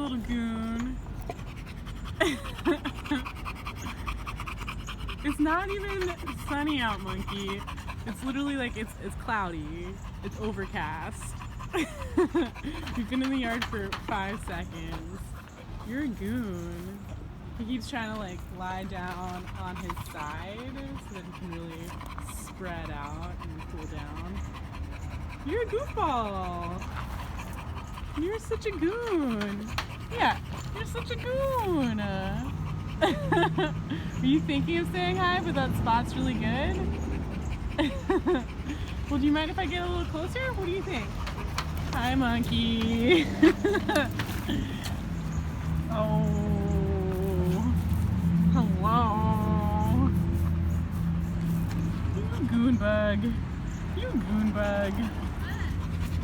little goon. It's not even sunny out, monkey. It's literally like it's cloudy. It's overcast. You've been in the yard for 5 seconds. You're a goon. He keeps trying to like lie down on his side so that he can really spread out and cool down. You're a goofball. You're such a goon. Yeah, you're such a goon. Are you thinking of saying hi, but that spot's really good? Well, do you mind if I get a little closer? What do you think? Hi, monkey. Oh, hello. You goon bug. You goon bug.